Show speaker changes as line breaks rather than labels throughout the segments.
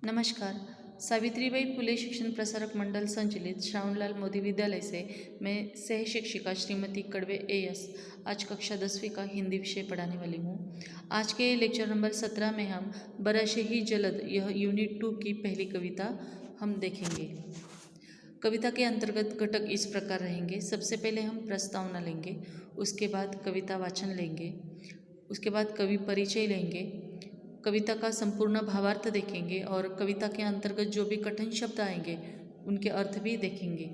नमस्कार। सावित्रीबाई फुले शिक्षण प्रसारक मंडल संचालित श्रावणलाल मोदी विद्यालय से मैं सह शिक्षिका श्रीमती कड़वे एएस आज कक्षा 10वीं का हिंदी विषय पढ़ाने वाली हूँ। आज के लेक्चर नंबर 17 में हम बरसे ही जलद यह यूनिट 2 की पहली कविता हम देखेंगे। कविता के अंतर्गत घटक इस प्रकार रहेंगे। सबसे पहले हम प्रस्तावना लेंगे, उसके बाद कविता वाचन लेंगे, उसके बाद कवि परिचय लेंगे, कविता का संपूर्ण भावार्थ देखेंगे और कविता के अंतर्गत जो भी कठिन शब्द आएंगे उनके अर्थ भी देखेंगे।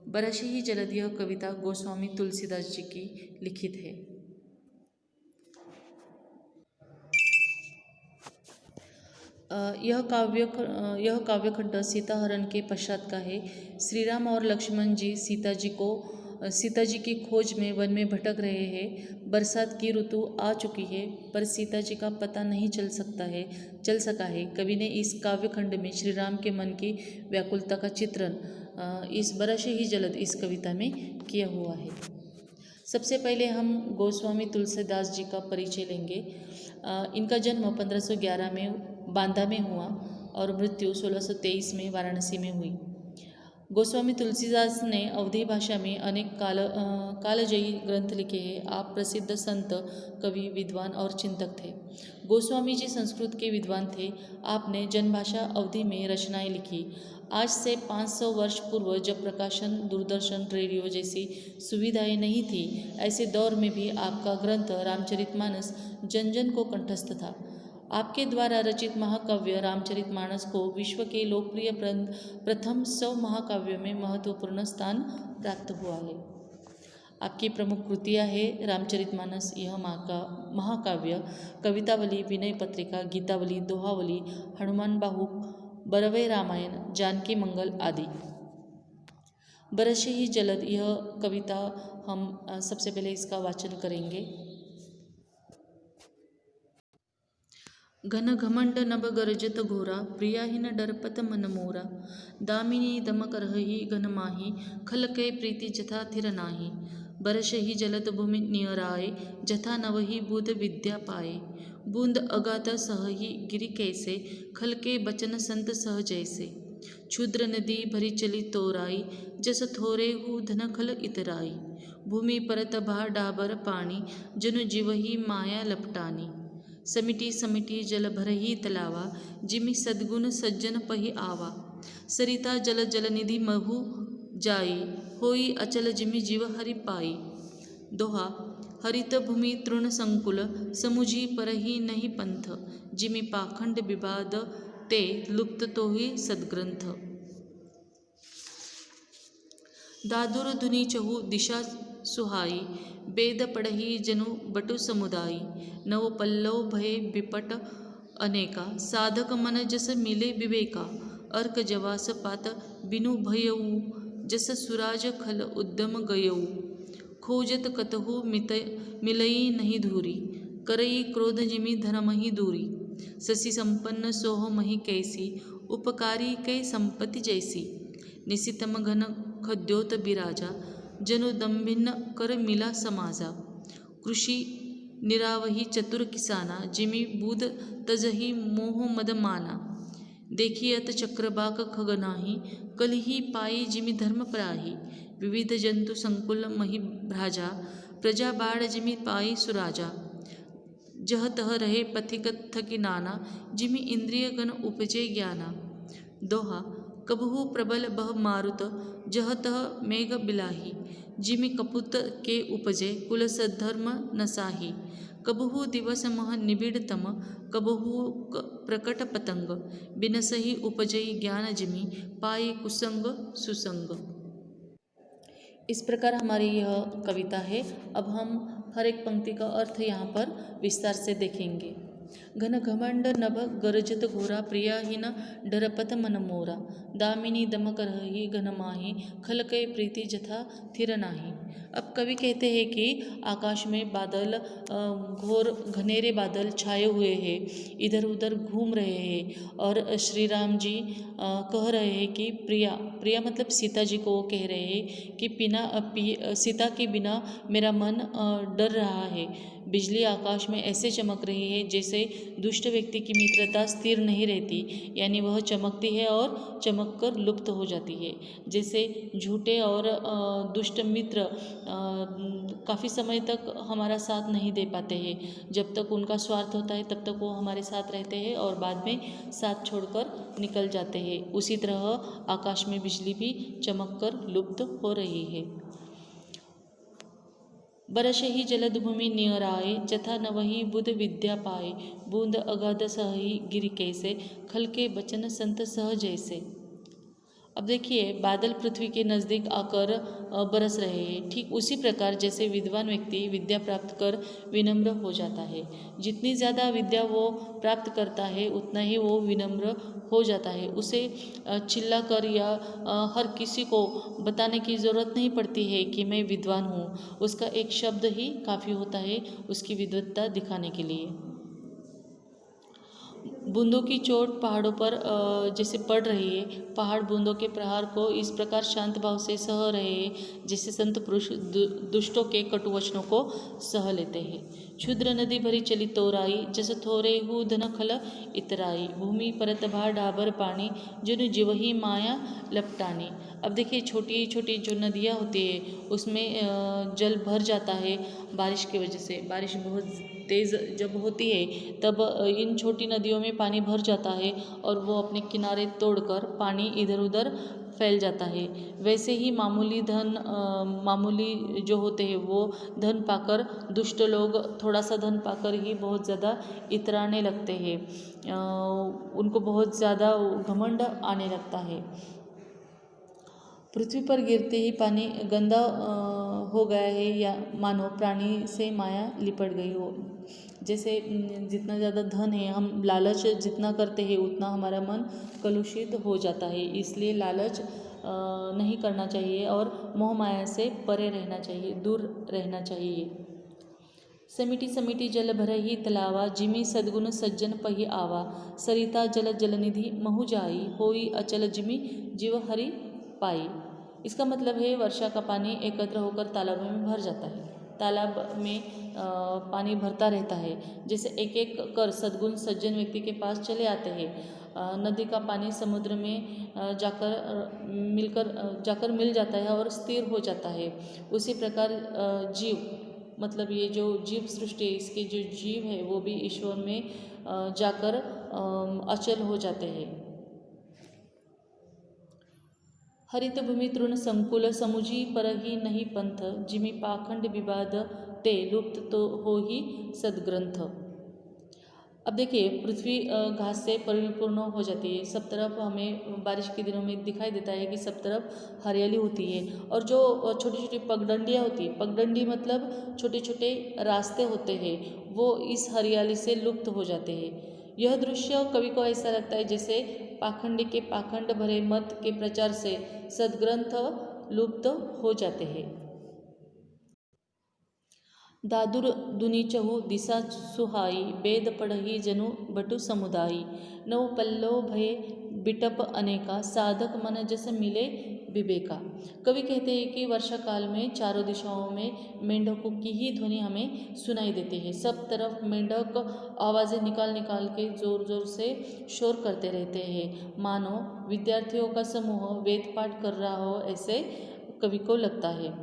बरसे ही जलद यह कविता गोस्वामी तुलसीदास जी की लिखित है। यह काव्यखंड सीताहरण के पश्चात का है। श्री राम और लक्ष्मण जी सीता जी की खोज में वन में भटक रहे हैं। बरसात की ऋतु आ चुकी है पर सीता जी का पता नहीं चल सका है। कवि ने इस काव्यखंड में श्री राम के मन की व्याकुलता का चित्रण इस बरसे ही जलद इस कविता में किया हुआ है। सबसे पहले हम गोस्वामी तुलसीदास जी का परिचय लेंगे। इनका जन्म 1511 में बांदा में हुआ और मृत्यु 1623 में वाराणसी में हुई। गोस्वामी तुलसीदास ने अवधी भाषा में अनेक कालजयी ग्रंथ लिखे हैं। आप प्रसिद्ध संत, कवि, विद्वान और चिंतक थे। गोस्वामी जी संस्कृत के विद्वान थे। आपने जनभाषा अवधी में रचनाएं लिखी। आज से 500 वर्ष पूर्व जब प्रकाशन, दूरदर्शन, रेडियो जैसी सुविधाएं नहीं थी, ऐसे दौर में भी आपका ग्रंथ रामचरितमानस जन जन को कंठस्थ था। आपके द्वारा रचित महाकाव्य रामचरितमानस को विश्व के लोकप्रिय प्रथम 100 महाकाव्यों में महत्वपूर्ण स्थान प्राप्त हुआ है। आपकी प्रमुख कृतियाँ हैं रामचरितमानस, यह महाकाव्य, कवितावली, विनय पत्रिका, गीतावली, दोहावली, हनुमान बाहुक, बरवै रामायण, जानकी मंगल आदि। बरसे ही जलद यह कविता हम सबसे पहले इसका वाचन करेंगे। घन घमंड नभ गरजत घोरा, प्रियाहीन डरपत मन मोरा। दामिनी दम करहि घन माही, खल कै प्रीति जथा थिर नाही। बरसे ही जलद भूमि नियराए, जथा नवहि बुध विद्या पाए। बूंद अगाध सहहि गिरि कैसे, खल के बचन संत सह जैसे। क्षुद्र नदी भरी चली तोराई, जस थोरे हु धन खल इतराई। भूमि परत भा डाबर पानी, जनु जीवहि माया लपटानी। समिटी समिटी जल भरही तलावा, जिमि सद्गुण सज्जन पहि आवा। सरिता जल जलनिधि महु जाई, होई अचल जिमि जीव हरि पाई। दोहा: हरित भूमि तृण संकुल, समुझी परहि नहीं पंथ। जिमि पाखंड विवाद ते, लुप्त तोहि सद्ग्रंथ। दादुर धुनि चहु दिशा सुहाई, वेद पढ़हि जनु बटु समुदाई। नव पल्लव भय विपट अनेका, साधक मन जस मिले विवेका। अर्क जवास पात बिनु भयऊ, जस सुराज खल उद्यम गयऊ। खोजत कतहु मिलई नहीं धूरी, करई क्रोध जिमि धर्महि दूरी। शशि संपन्न सोह मही कैसी, उपकारी कै संपत्ति जैसी। निशितम घन खद्योत बिराजा, जनु दम्भिन्न कर मिला समाजा। कृषि निरावही चतुर किसाना, जिमि बूद तजहि मोह मद माना। देखियत चक्रबाक खगनाही, कलहि पाई जिमि धर्म पराही। विविध जंतु संकुल मही भ्राजा, प्रजा बाढ़ जिमि पाई सुराजा। जह तह रहे पथिक थकि नाना, जिमि इंद्रिय गण उपजे ज्ञाना। दोहा: कबहु प्रबल बह मारुत, जह तह मेघ बिलाही। जिमि कपुत के उपजे, कुल सद्धर्म नसाही। कबहु दिवस मह निबिड़ तम, कबहु प्रकट पतंग। बिनसहि उपजई ज्ञान जिमि, पाई कुसंग सुसंग। इस प्रकार हमारी यह कविता है। अब हम हर एक पंक्ति का अर्थ यहाँ पर विस्तार से देखेंगे। घन घमंड नभ गरजत घोरा, प्रियाहीन डरपत मन मोरा। दामिनी दम करहि घन माही, खल कै प्रीति जथा थिर नाही। अब कवि कहते हैं कि आकाश में बादल, घोर घनेरे बादल छाए हुए हैं, इधर उधर घूम रहे हैं और श्री राम जी कह रहे हैं कि प्रिया मतलब सीता जी को वो कह रहे हैं कि सीता के बिना मेरा मन डर रहा है। बिजली आकाश में ऐसे चमक रही है जैसे दुष्ट व्यक्ति की मित्रता स्थिर नहीं रहती, यानी वह चमकती है और चमक कर लुप्त हो जाती है। जैसे झूठे और दुष्ट मित्र काफ़ी समय तक हमारा साथ नहीं दे पाते हैं। जब तक उनका स्वार्थ होता है तब तक वो हमारे साथ रहते हैं और बाद में साथ छोड़कर निकल जाते हैं। उसी तरह आकाश में बिजली भी चमक कर लुप्त हो रही है। बरस ही जलद भूमि नियराए, जथा नवहि बुध विद्या पाए, बूंद अगाध सहहि गिरि कैसे, खल के बचन संत सह जैसे। अब देखिए, बादल पृथ्वी के नज़दीक आकर बरस रहे हैं। ठीक उसी प्रकार जैसे विद्वान व्यक्ति विद्या प्राप्त कर विनम्र हो जाता है। जितनी ज़्यादा विद्या वो प्राप्त करता है उतना ही वो विनम्र हो जाता है। उसे चिल्ला कर या हर किसी को बताने की ज़रूरत नहीं पड़ती है कि मैं विद्वान हूँ। उसका एक शब्द ही काफ़ी होता है उसकी विद्वत्ता दिखाने के लिए। बूंदों की चोट पहाड़ों पर जैसे पड़ रही है, पहाड़ बूंदों के प्रहार को इस प्रकार शांत भाव से सह रहे हैं जैसे संत पुरुष दुष्टों के कटु वचनों को सह लेते हैं। क्षुद्र नदी भरी चली तोराई, जस थोरे हु धन खल इतराई, भूमि परत भा डाबर पानी, जिन जीव ही माया लपटानी। अब देखिए, छोटी छोटी जो नदियाँ होती है उसमें जल भर जाता है बारिश की वजह से। बारिश बहुत तेज़ जब होती है तब इन छोटी नदियों में पानी भर जाता है और वो अपने किनारे तोड़कर पानी इधर उधर फैल जाता है। वैसे ही मामूली जो होते हैं वो धन पाकर, दुष्ट लोग थोड़ा सा धन पाकर ही बहुत ज़्यादा इतराने लगते हैं। उनको बहुत ज़्यादा घमंड आने लगता है। पृथ्वी पर गिरते ही पानी गंदा हो गया है या मानो प्राणी से माया लिपट गई हो। जैसे जितना ज़्यादा धन है, हम लालच जितना करते हैं उतना हमारा मन कलुषित हो जाता है। इसलिए लालच नहीं करना चाहिए और मोह माया से परे रहना चाहिए, दूर रहना चाहिए। समिति समिति जल भरहि तलावा, जिमि सद्गुण सज्जन पहि आवा, सरिता जल जलनिधि महु जाई, होई अचल जिमि जीव हरि पाई। इसका मतलब है वर्षा का पानी एकत्र होकर तालाबों में भर जाता है। तालाब में पानी भरता रहता है। जैसे एक एक कर सद्गुण सज्जन व्यक्ति के पास चले आते हैं। नदी का पानी समुद्र में जाकर मिल जाता है और स्थिर हो जाता है। उसी प्रकार जीव, मतलब ये जो जीव सृष्टि है, इसके जो जीव है वो भी ईश्वर में जाकर अचल हो जाते हैं। हरित भूमि तृण संकुल, समुझी परहि नहीं पंथ, जिमि पाखंड विवाद ते लुप्त तो हो ही सदग्रंथ। अब देखिए, पृथ्वी घास से परिपूर्ण हो जाती है। सब तरफ हमें बारिश के दिनों में दिखाई देता है कि सब तरफ हरियाली होती है। और जो छोटी छोटी पगडंडियाँ होती है, पगडंडी मतलब छोटे छोटे रास्ते होते हैं, वो इस हरियाली से लुप्त हो जाते हैं। यह दृश्य कवि को ऐसा लगता है जैसे पाखंडी के पाखंड भरे मत के प्रचार से सदग्रंथ लुप्त हो जाते हैं। दादुर दुनी चहु दिशा सुहाई, वेद पढ़ही जनु बटु समुदायी, नव पल्लव भय बिटप अनेका, साधक मन जस मिले विवेका। कवि कहते हैं कि वर्षा काल में चारों दिशाओं में मेंढकों की ही ध्वनि हमें सुनाई देती है। सब तरफ मेंढक आवाज़ें निकाल निकाल के जोर जोर से शोर करते रहते हैं, मानो विद्यार्थियों का समूह वेद पाठ कर रहा हो, ऐसे कवि को लगता है।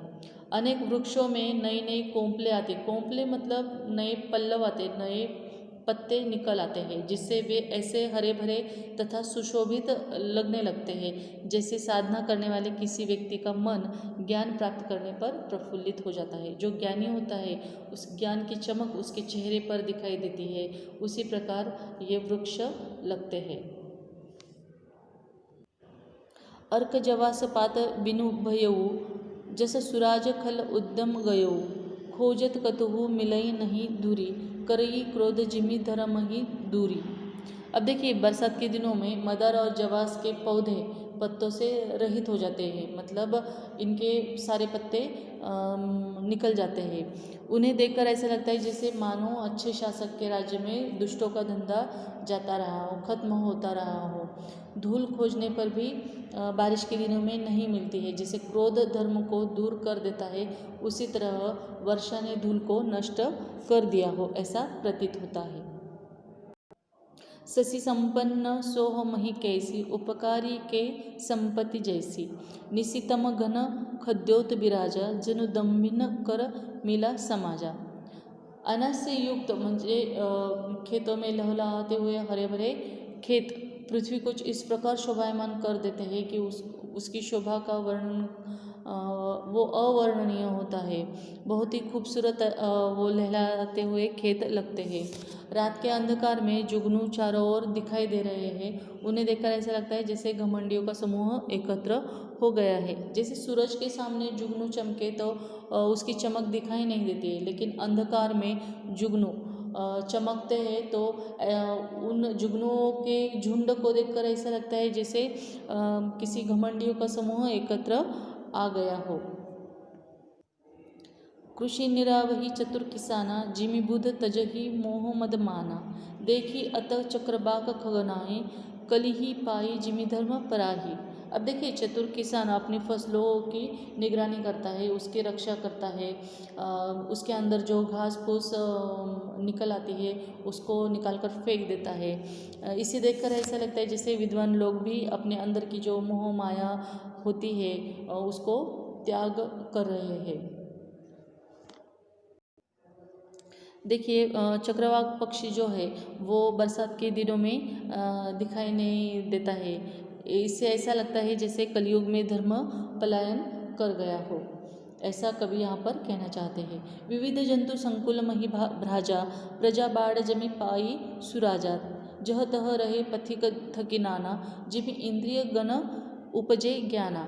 अनेक वृक्षों में नई नई कोंपले आते, कोंपले मतलब नए पल्लव आते, नए पत्ते निकल आते हैं, जिससे वे ऐसे हरे भरे तथा सुशोभित लगने लगते हैं जैसे साधना करने वाले किसी व्यक्ति का मन ज्ञान प्राप्त करने पर प्रफुल्लित हो जाता है। जो ज्ञानी होता है उस ज्ञान की चमक उसके चेहरे पर दिखाई देती है। उसी प्रकार ये वृक्ष लगते हैं। अर्क जवास पात बिनु भयऊ, जस सुराज खल उद्यम गयो, खोजत कतहु मिलई नहीं दूरी, करई क्रोध जिमि धर्म ही दूरी। अब देखिए, बरसात के दिनों में मदार और जवास के पौधे पत्तों से रहित हो जाते हैं, मतलब इनके सारे पत्ते निकल जाते हैं। उन्हें देखकर ऐसा लगता है जैसे मानो अच्छे शासक के राज्य में दुष्टों का धंधा जाता रहा हो, खत्म होता रहा हो। धूल खोजने पर भी बारिश के दिनों में नहीं मिलती है। जैसे क्रोध धर्म को दूर कर देता है, उसी तरह वर्षा ने धूल को नष्ट कर दिया हो, ऐसा प्रतीत होता है। शशि संपन्न सोह मही कैसी, उपकारी के संपत्ति जैसी। निशितम घन खद्योत बिराजा, जनु दंभिन कर मिला समाजा। अनाज से युक्त म्हणजे खेतों में लहलहाते हुए हरे भरे खेत पृथ्वी कुछ इस प्रकार शोभायमान कर देते हैं कि उसकी शोभा का वर्णन वो अवर्णनीय होता है। बहुत ही खूबसूरत वो लहलाते हुए खेत लगते हैं। रात के अंधकार में जुगनू चारों ओर दिखाई दे रहे हैं। उन्हें देखकर ऐसा लगता है जैसे घमंडियों का समूह एकत्र हो गया है। जैसे सूरज के सामने जुगनू चमके तो उसकी चमक दिखाई नहीं देती है, लेकिन अंधकार में जुगनू चमकते हैं तो उन जुगनुओं के झुंड को देखकर ऐसा लगता है जैसे किसी घमंडियों का समूह एकत्र आ गया हो। कृषि निरावही चतुर किसाना, जिमि बुध तजहि मोह मद माना। देखी अत चक्रबाक खगनाए, कलिही पाई जिमि धर्म पराही। अब देखिए, चतुर किसान अपनी फसलों की निगरानी करता है, उसकी रक्षा करता है, उसके अंदर जो घास फूस निकल आती है उसको निकाल कर फेंक देता है। इसे देखकर ऐसा लगता है जैसे विद्वान लोग भी अपने अंदर की जो मोह माया होती है उसको त्याग कर रहे हैं। देखिए, चक्रवाक पक्षी जो है वो बरसात के दिनों में दिखाई नहीं देता है। इससे ऐसा लगता है जैसे कलयुग में धर्म पलायन कर गया हो, ऐसा कवि यहाँ पर कहना चाहते हैं। विविध जंतु संकुल मही भ्राजा, प्रजा बाढ़ जमी पाई सुराजा। जह तह रहे पथिक थकी नाना, जिमि इंद्रिय गण उपजे ज्ञाना।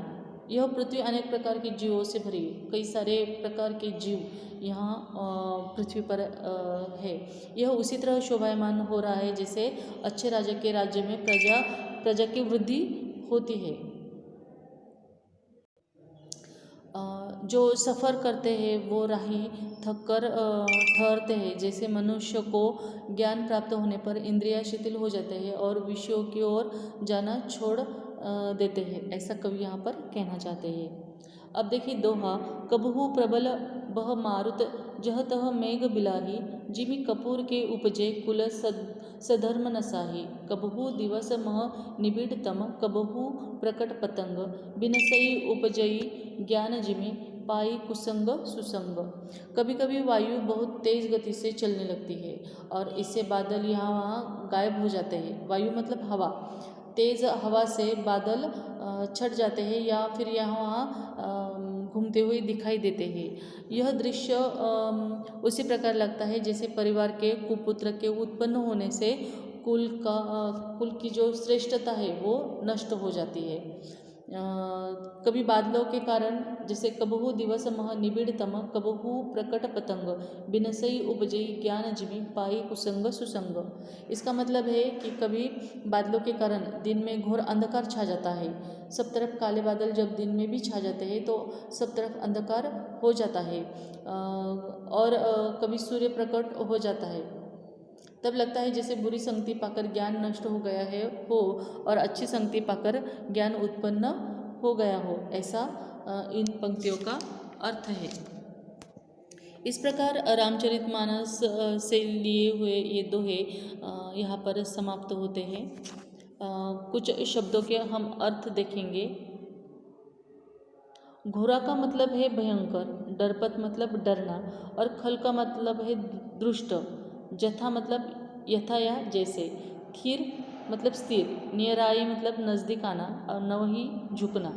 यह पृथ्वी अनेक प्रकार के जीवों से भरी है। कई सारे प्रकार के जीव यहाँ पृथ्वी पर है। यह उसी तरह शोभायमान हो रहा है जैसे अच्छे राजा के राज्य में प्रजा की वृद्धि होती है। जो सफ़र करते हैं वो राही थक कर ठहरते हैं। जैसे मनुष्य को ज्ञान प्राप्त होने पर इंद्रियां शिथिल हो जाते हैं और विषयों की ओर जाना छोड़ देते हैं, ऐसा कवि यहाँ पर कहना चाहते हैं। अब देखिए दोहा, कबहू प्रबल बह मारुत, जह तह मेघ बिलाही। जिमि कपूर के उपजे कुल सधर्म नसाही। कबहू दिवस मह निबिड़ तम, कबहू प्रकट पतंग। बिनसई उपजई ज्ञान जिमि, पाई कुसंग सुसंग। कभी कभी वायु बहुत तेज गति से चलने लगती है और इससे बादल यहाँ वहाँ गायब हो जाते हैं। वायु मतलब हवा। तेज़ हवा से बादल छट जाते हैं या फिर यहाँ वहाँ घूमते हुए दिखाई देते हैं। यह दृश्य उसी प्रकार लगता है जैसे परिवार के कुपुत्र के उत्पन्न होने से कुल की जो श्रेष्ठता है वो नष्ट हो जाती है। कभी बादलों के कारण, जैसे कबहू दिवस मह निबिड़ तम, कबहू प्रकट पतंग। बिनसई उपजई ज्ञान जिमि, पाई कुसंग सुसंग। इसका मतलब है कि कभी बादलों के कारण दिन में घोर अंधकार छा जाता है। सब तरफ काले बादल जब दिन में भी छा जाते हैं तो सब तरफ अंधकार हो जाता है। और कभी सूर्य प्रकट हो जाता है, तब लगता है जैसे बुरी संगति पाकर ज्ञान नष्ट हो गया है और अच्छी संगति पाकर ज्ञान उत्पन्न हो गया हो, ऐसा इन पंक्तियों का अर्थ है। इस प्रकार रामचरितमानस से लिए हुए ये दोहे यहाँ पर समाप्त होते हैं। कुछ शब्दों के हम अर्थ देखेंगे। घोरा का मतलब है भयंकर, डरपत मतलब डरना, और खल का मतलब है दुष्ट। जथा मतलब यथा या जैसे। खीर मतलब स्थिर। नियराई मतलब नज़दीक आना और नवही झुकना।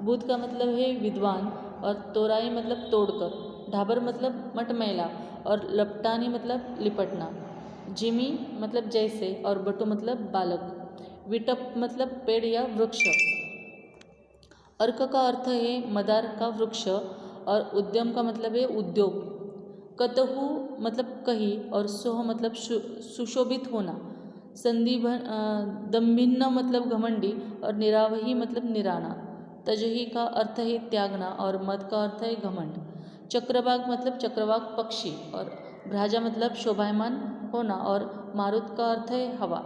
बुध का मतलब है विद्वान और तोराई मतलब तोड़कर। ढाबर मतलब मटमैला और लपटानी मतलब लिपटना। जिमी मतलब जैसे और बटु मतलब बालक। विटप मतलब पेड़ या वृक्ष। अर्क का अर्थ है मदार का वृक्ष और उद्यम का मतलब है उद्योग। कतहु मतलब कहीं और सोह मतलब सुशोभित होना। दम्भिन्न मतलब घमंडी और निरावही मतलब निराना। तजही का अर्थ है त्यागना और मद का अर्थ है घमंड। चक्रवाक मतलब चक्रवाक पक्षी और भ्राजा मतलब शोभायमान होना और मारुत का अर्थ है हवा।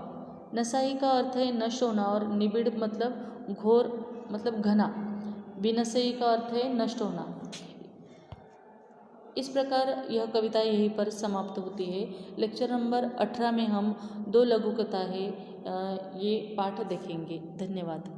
नसाई का अर्थ है नष्ट होना और निबिड़ मतलब घोर मतलब घना। विनसई का अर्थ है नष्ट होना। इस प्रकार यह कविता यहीं पर समाप्त होती है। लेक्चर नंबर 18 में हम 2 लघु कथा है ये पाठ देखेंगे। धन्यवाद।